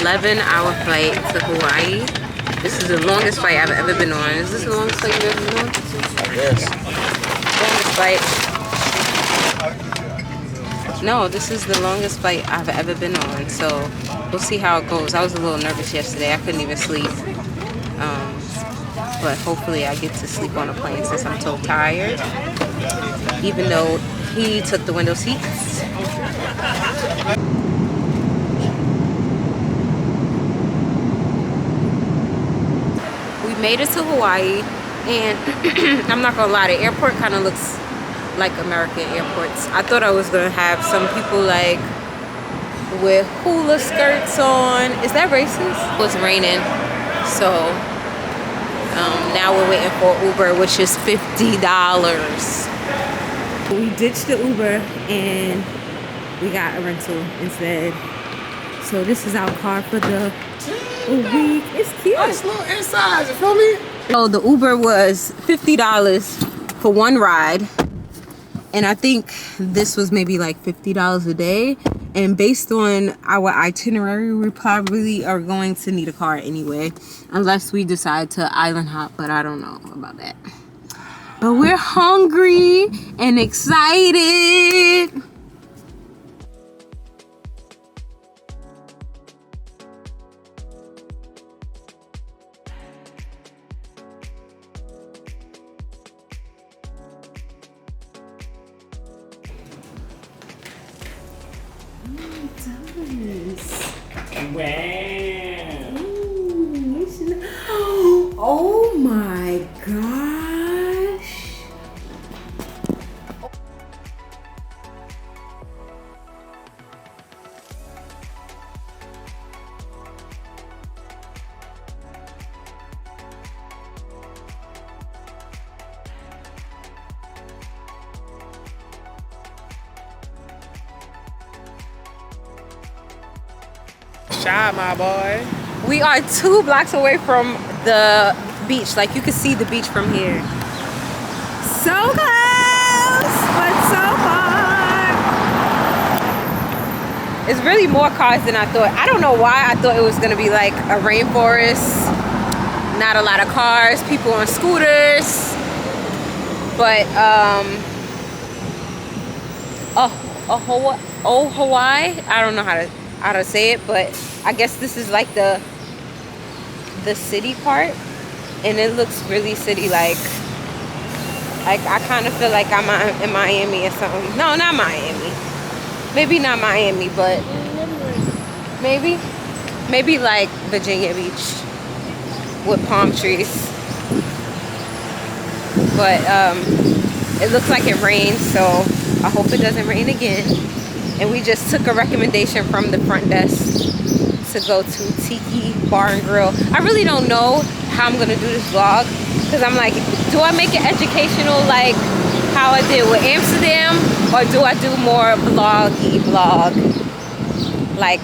11-hour flight to Hawaii. This is the longest flight I've ever been on. Is this the longest flight you've ever been on? Yes. Longest flight. No, this is the longest flight I've ever been on. So we'll see how it goes. I was a little nervous yesterday. I couldn't even sleep. But hopefully I get to sleep on a plane since I'm so tired. Even though he took the window seats. We made it to Hawaii, and I'm not gonna lie, the airport kind of looks like American airports. I thought I was gonna have some people like with hula skirts on. Is that racist? It was raining, so now we're waiting for Uber, which is $50. We ditched the Uber and we got a rental instead. So this is our car for the week. It's cute. Nice little inside, you feel me? So the Uber was $50 for one ride. And I think this was maybe like $50 a day. And based on our itinerary, we probably are going to need a car anyway. Unless we decide to island hop, but I don't know about that. But we're hungry and excited. Wow. Oh my gosh. Shy, my boy. We are 2 blocks away from the beach. Like, you can see the beach from here. So close, but so far. It's really more cars than I thought. I don't know why I thought it was gonna be like a rainforest. Not a lot of cars, people on scooters. But Hawaii. I don't know how to say it, but I guess this is like the city part, and it looks really city like I kind of feel like I'm in Miami or something. No, not Miami. Maybe not Miami, but maybe like Virginia Beach with palm trees. But it looks like it rained, so I hope it doesn't rain again. And we just took a recommendation from the front desk to go to Tiki Bar and Grill. I really don't know how I'm gonna do this vlog, because I'm like, do I make it educational like how I did with Amsterdam, or do I do more vlog? Like,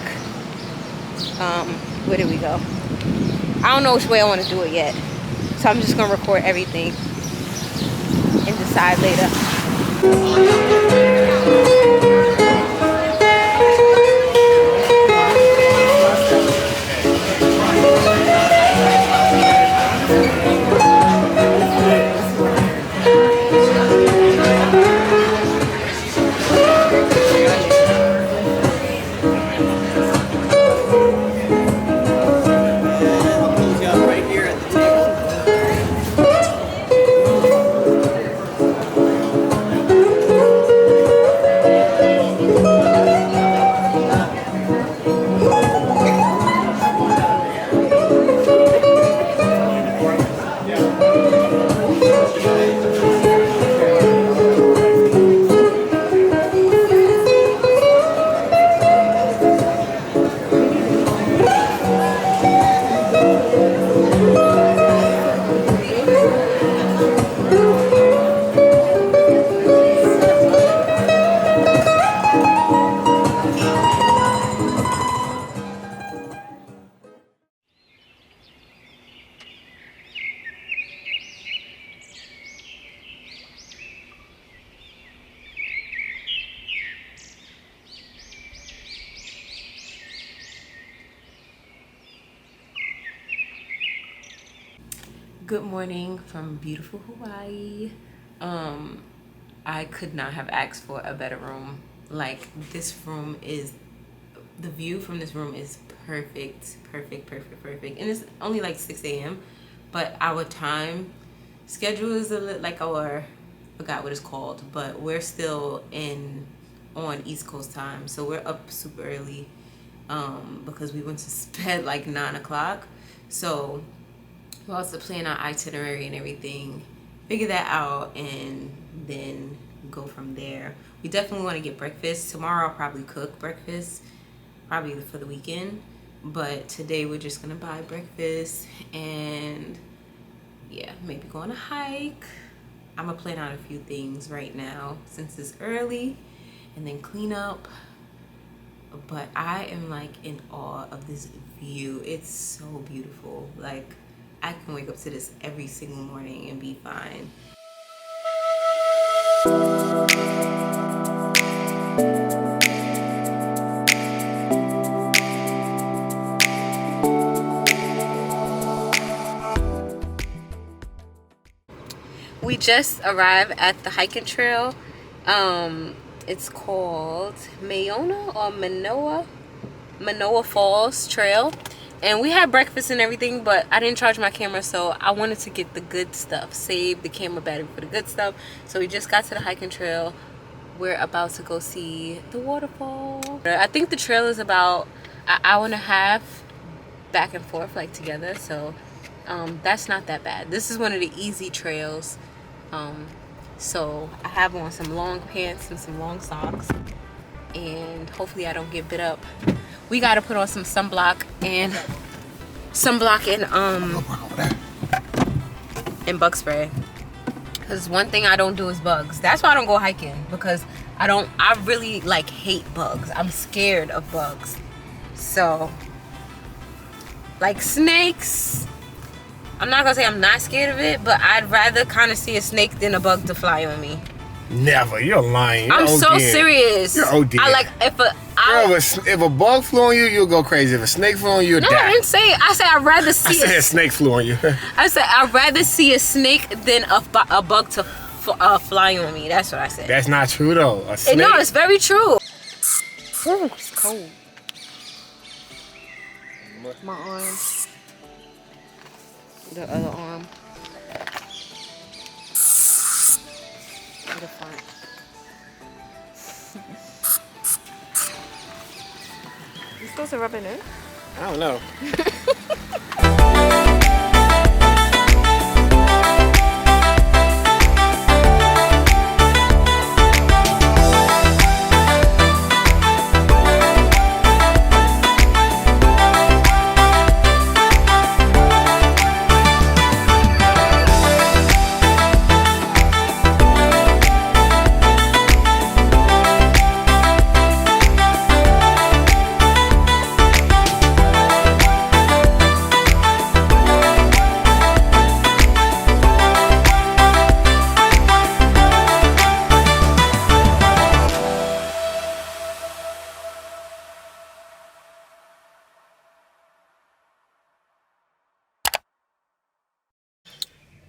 where did we go? I don't know which way I want to do it yet, so I'm just gonna record everything and decide later. Good morning from beautiful Hawaii. I could not have asked for a better room. Like, this room is, the view from this room is perfect. And it's only like 6 a.m. but our time schedule is a little like our, forgot what it's called, but we're still on East Coast time, so we're up super early because we went to bed like 9 o'clock. So we'll also plan our itinerary and everything, figure that out, and then go from there. We definitely want to get breakfast. Tomorrow I'll probably cook breakfast, probably for the weekend. But today we're just gonna buy breakfast and yeah, maybe go on a hike. I'm gonna plan out a few things right now since it's early, and then clean up. But I am like in awe of this view. It's so beautiful. Like, I can wake up to this every single morning and be fine. We just arrived at the hiking trail. It's called Manoa Falls Trail, and we had breakfast and everything, but I didn't charge my camera, so I wanted to get the good stuff, save the camera battery for the good stuff. So we just got to the hiking trail. We're about to go see the waterfall. I think the trail is about an hour and a half back and forth, like together, so that's not that bad. This is one of the easy trails. So I have on some long pants and some long socks, and hopefully I don't get bit up. We gotta put on some sunblock and bug spray, because one thing I don't do is bugs. That's why I don't go hiking, because I really like hate bugs. I'm scared of bugs. So like snakes, I'm not gonna say I'm not scared of it, but I'd rather kind of see a snake than a bug to fly on me. Never. You're lying. You're I'm ODing. so serious. You're ODing. I like if a bug flew on you, you'll go crazy. If a snake flew on you, you'll die. No, I didn't say it. I said I'd rather see. I said a snake flew on you. I said I'd rather see a snake than a bug to fly on me. That's what I said. That's not true though. A snake. No, it's very true. Ooh, it's cold. My arm. The other arm. The front. You supposed to rub it in? I don't know.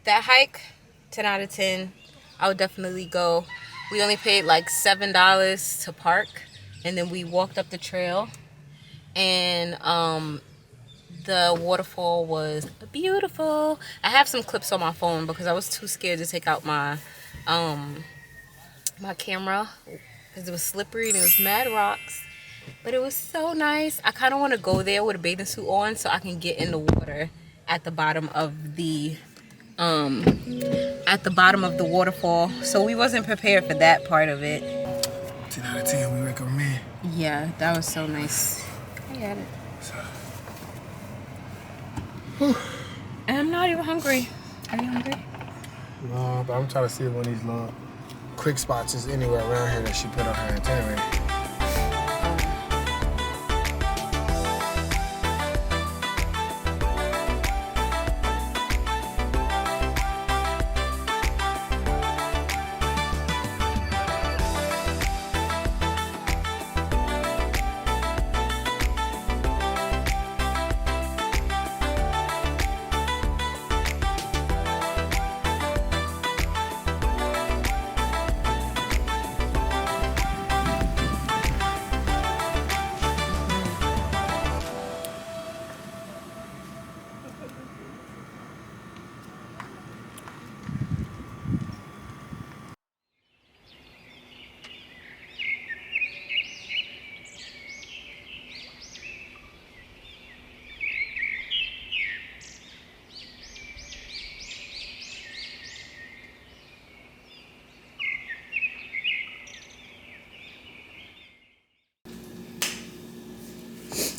That hike, 10 out of 10. I would definitely go. We only paid like $7 to park, and then we walked up the trail, and the waterfall was beautiful. I have some clips on my phone because I was too scared to take out my my camera because it was slippery and it was mad rocks, but it was so nice. I kind of want to go there with a bathing suit on so I can get in the water at the bottom of the waterfall. So we wasn't prepared for that part of it. 10 out of 10, we recommend. Yeah, that was so nice. I had it. And I'm not even hungry. Are you hungry? No, but I'm trying to see if one of these little quick spots is anywhere around here that she put on her itinerary.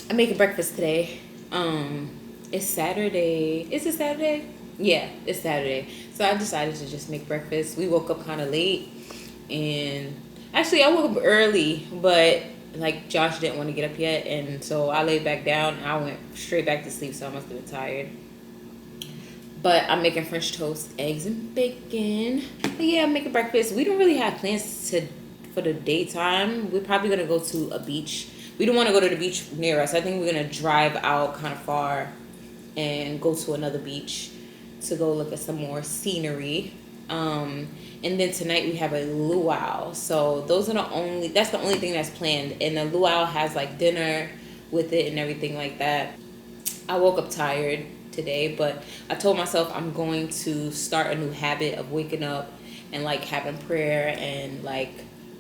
I'm making breakfast today. It's Saturday. Is it Saturday? Yeah, it's Saturday. So I decided to just make breakfast. We woke up kind of late, and actually I woke up early, but like Josh didn't want to get up yet, and so I laid back down and I went straight back to sleep. So I must have been tired. But I'm making French toast, eggs, and bacon. But yeah, I'm making breakfast. We don't really have plans for the daytime. We're probably gonna go to a beach. We don't want to go to the beach near us. I think we're gonna drive out kind of far and go to another beach to go look at some more scenery. And then tonight we have a luau. So that's the only thing that's planned. And the luau has like dinner with it and everything like that. I woke up tired today, but I told myself I'm going to start a new habit of waking up and like having prayer and like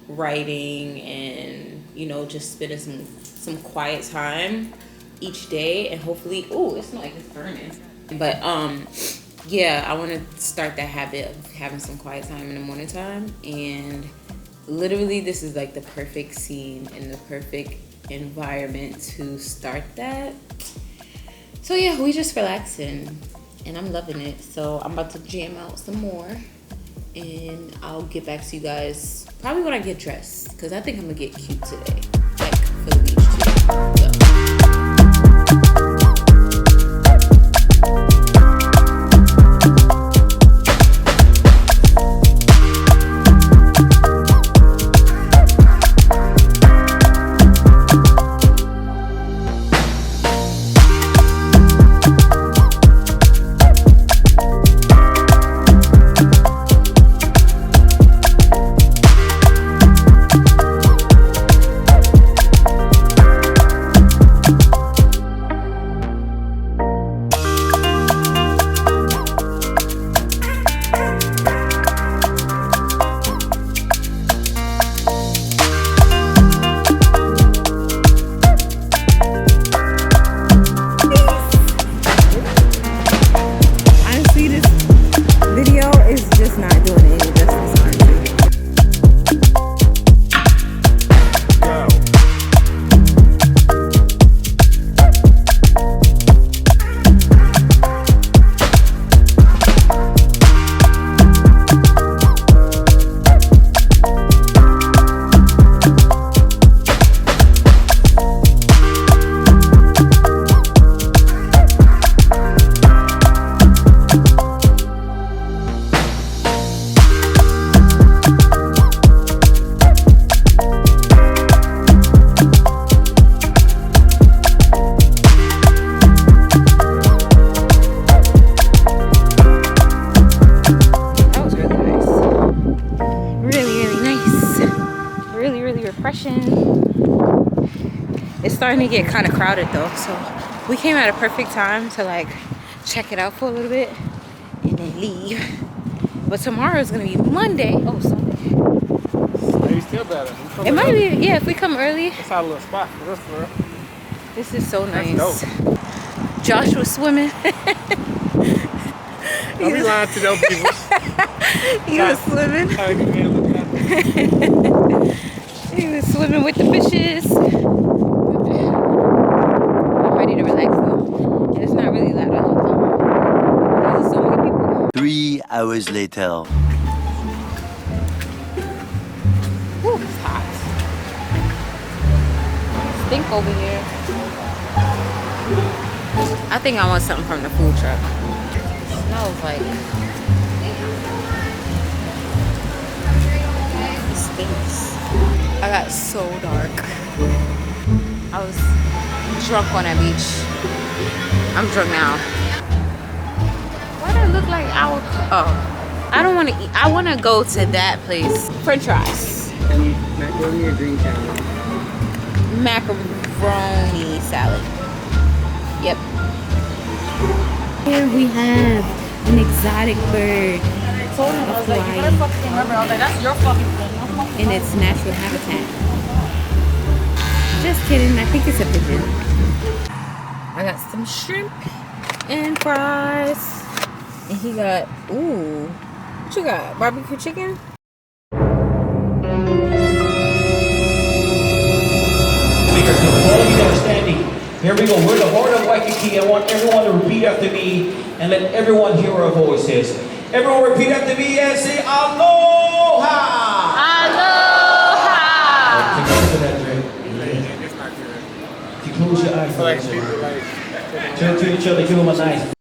writing and, you know, just spending some quiet time each day, and hopefully, it's not like it's burning. But yeah, I want to start that habit of having some quiet time in the morning time, and literally this is like the perfect scene and the perfect environment to start that. So yeah, we just relaxing and I'm loving it. So I'm about to jam out some more, and I'll get back to you guys probably when I get dressed, because I think I'm gonna get cute today, like for the beach too. So. It's starting to get kind of crowded though, so we came at a perfect time to like check it out for a little bit and then leave. But tomorrow is gonna be Monday. Oh, Sunday. Maybe still better. It might be, yeah, if we come early. It's our little spot for us, bro. This is so nice. That's dope. Josh was swimming. Don't be lying to those people. He was swimming. He was swimming with the fishes. I'm ready to relax though. And it's not really loud at all. There's so many people. 3 hours later. Whew, it's hot. Stink over here. I think I want something from the food truck. It smells like it stinks. I got so dark. I was drunk on that beach. I'm drunk now. Why do I look like oh, I don't want to eat. I want to go to that place. French fries. Macaroni or green salad? Macaroni salad. Yep. Here we have an exotic bird. I told him, I was like, you better fucking remember. I was like, that's your fucking thing. In its natural habitat. Just kidding, I think it's a pigeon. I got some shrimp and fries. And he got, ooh, what you got? Barbecue chicken? Here we go. We're the heart of Waikiki. I want everyone to repeat after me and let everyone hear our voices. Everyone repeat after me and say Aloha! Aloha! Take a sip of that drink. If you close your eyes, turn to each other, give them a nice.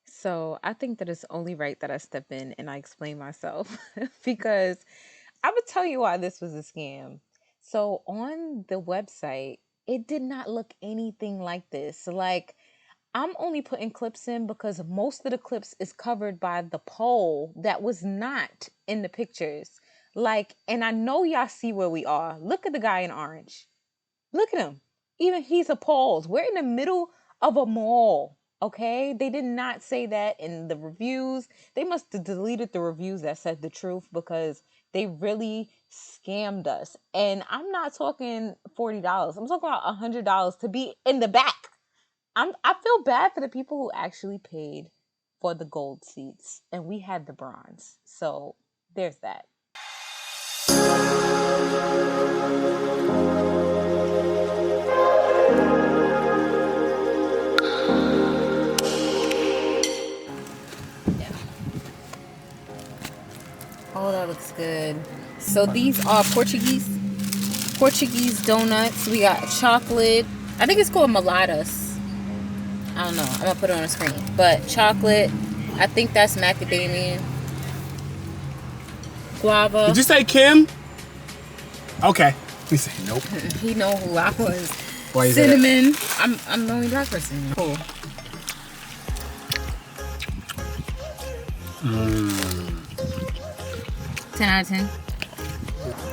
So I think that it's only right that I step in and I explain myself because I would tell you why this was a scam. So on the website, it did not look anything like this. Like, I'm only putting clips in because most of the clips is covered by the pole that was not in the pictures. Like, and I know y'all see where we are. Look at the guy in orange. Look at him. Even he's appalled. We're in the middle of a mall. Okay, they did not say that in the reviews. They must have deleted the reviews that said the truth because they really scammed us. And I'm not talking $40. I'm talking about $100 to be in the back. I feel bad for the people who actually paid for the gold seats, and we had the bronze. So there's that. Oh, that looks good. So these are Portuguese donuts. We got chocolate. I think it's called Maladas. I don't know. I'm gonna put it on the screen. But chocolate. I think that's macadamia. Guava. Did you say Kim? Okay. He said nope. He know who I was. Why is Cinnamon. I'm the only black person. Cool. 10 out of 10.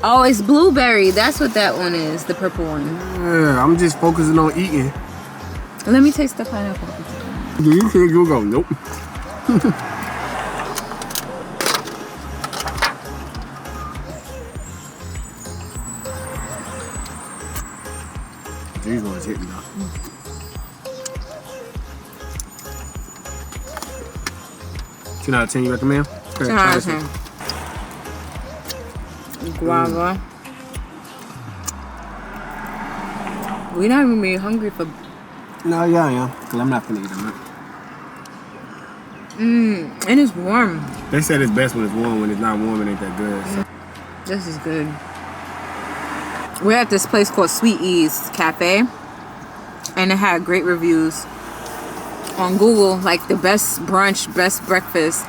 Oh, it's blueberry. That's what that one is. The purple one. Yeah, I'm just focusing on eating. Let me taste the pineapple. Do you think you'll go? Nope. These ones hitting now. 10 out of 10 you recommend? Okay, 10 out of 10. Guava. We're not even being hungry for. No, yeah, I am. Because I'm not going to eat them. And it's warm. They said it's best when it's warm. When it's not warm, it ain't that good. So. This is good. We're at this place called Sweet Ease Cafe. And it had great reviews on Google. Like the best brunch, best breakfast.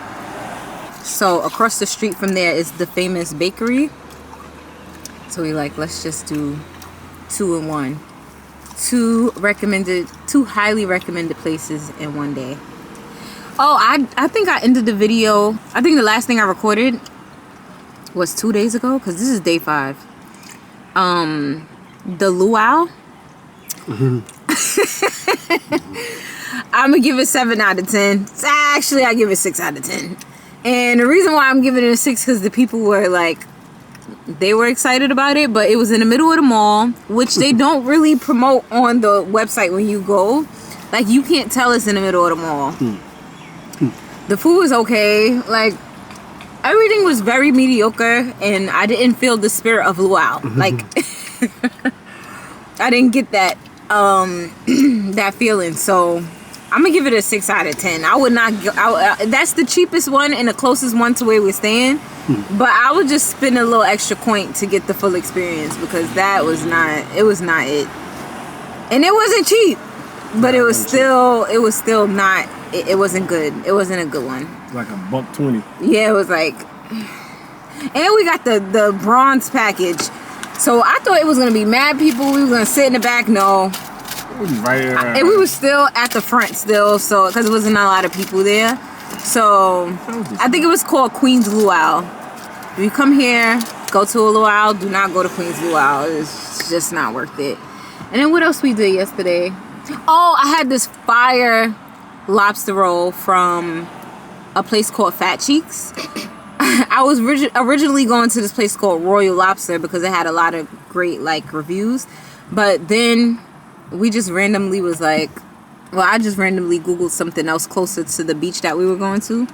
So across the street from there is the famous bakery. So we like, let's just do 2 in 1. 2 highly recommended places in one day. Oh, I think I ended the video. I think the last thing I recorded was 2 days ago because this is day 5. The luau. I'm gonna give it 7 out of 10. Actually, I give it 6 out of 10. And the reason why I'm giving it a 6 because the people were like, they were excited about it, but it was in the middle of the mall, which they don't really promote on the website when you go. Like, you can't tell it's in the middle of the mall. The food was okay. Like, everything was very mediocre, and I didn't feel the spirit of luau. Like, I didn't get that that feeling. So I'm gonna give it a 6 out of 10. I would not. That's the cheapest one and the closest one to where we're staying. But I would just spend a little extra coin to get the full experience because that was not. It was not it, and it wasn't cheap. But it was still not. It wasn't good. It wasn't a good one. Like $1.20. Yeah, it was like. And we got the bronze package. So I thought it was gonna be mad people. We were gonna sit in the back. No. Right there. And we were still at the front still, so because there wasn't a lot of people there. So I think it was called Queen's Luau. If you come here, go to a luau. Do not go to Queen's Luau. It's just not worth it. And then what else we did yesterday? Oh, I had this fire lobster roll from a place called Fat Cheeks. I was originally going to this place called Royal Lobster because it had a lot of great like reviews, but then we just randomly was like, well, I just randomly Googled something else closer to the beach that we were going to.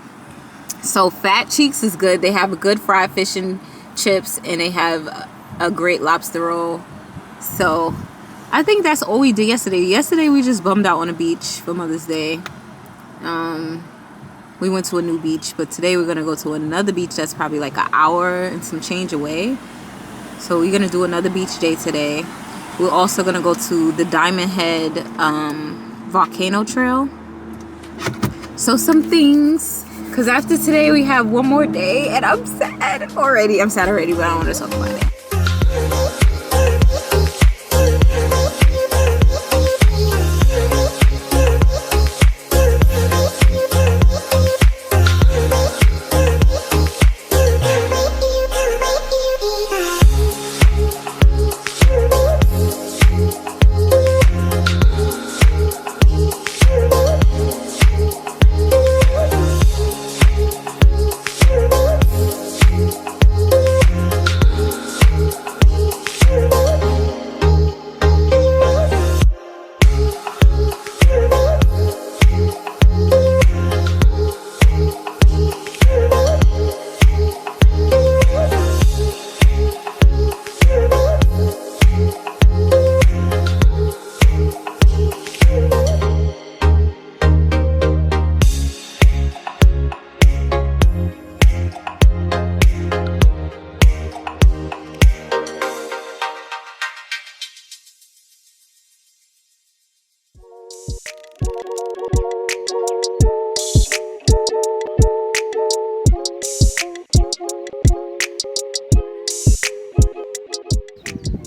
So Fat Cheeks is good. They have a good fried fish and chips, and they have a great lobster roll. So I think that's all we did yesterday. Yesterday we just bummed out on the beach for Mother's Day. We went to a new beach, but today we're gonna go to another beach that's probably like an hour and some change away. So we're gonna do another beach day today. We're also gonna go to the Diamond Head volcano trail. So some things, because after today we have one more day and I'm sad already. I'm sad already, but I don't want to talk about it.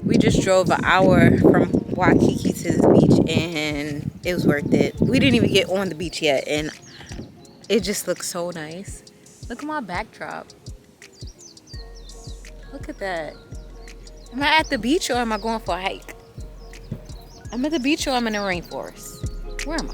We just drove an hour from Waikiki to this beach and it was worth it. We didn't even get on the beach yet and it just looks so nice. Look at my backdrop. Look at that. Am I at the beach or am I going for a hike? I'm at the beach or I'm in the rainforest? Where am I?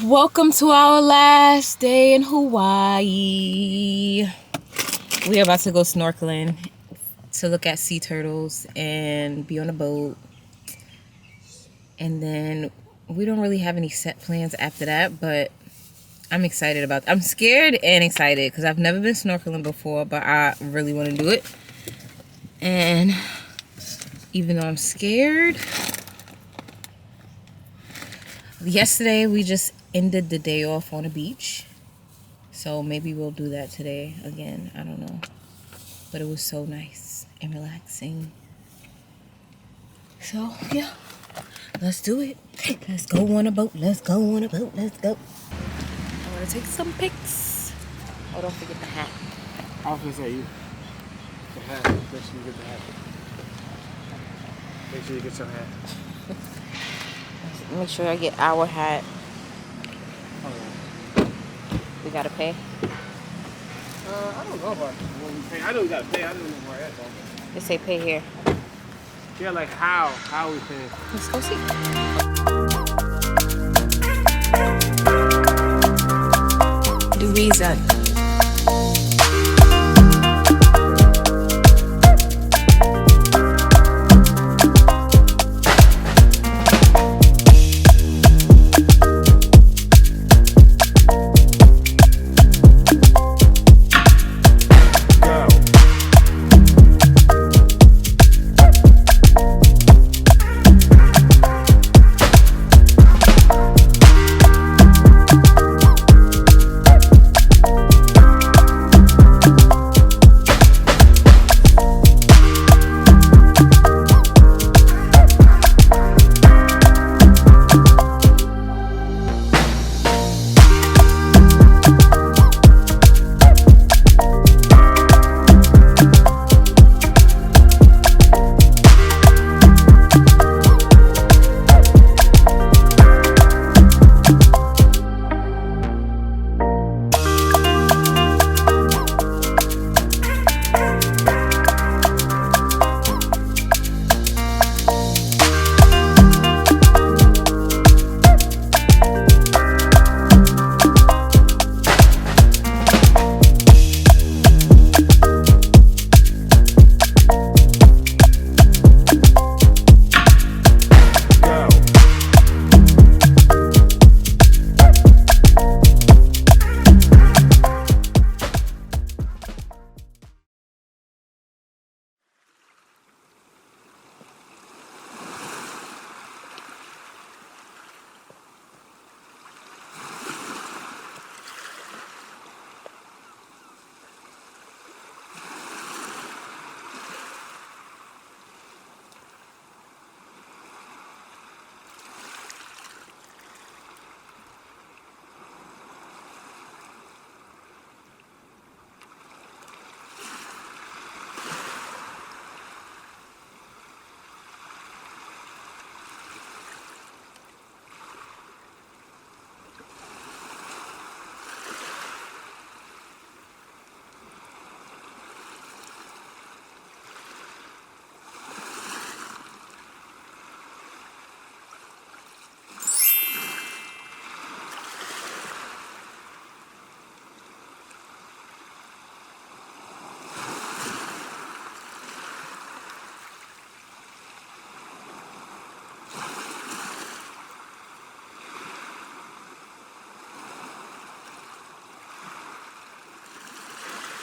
Welcome to our last day in Hawaii. We're about to go snorkeling to look at sea turtles and be on a boat. And then we don't really have any set plans after that, but I'm excited about it. I'm scared and excited because I've never been snorkeling before, but I really want to do it. And even though I'm scared, yesterday we just ended the day off on a beach, so maybe we'll do that today again. I don't know, but it was so nice and relaxing. So yeah, let's do it. Let's go on a boat. Let's go on a boat. Let's go. I want to take some pics. Oh, don't forget the hat. I was gonna say you. The hat. Make sure you get the hat. Make sure you get your hat. Make sure I get our hat. We gotta pay. I don't know about when we pay. I know we gotta pay. I don't know where that's at. They say pay here. Yeah, like how we pay. Let's go see. The reason.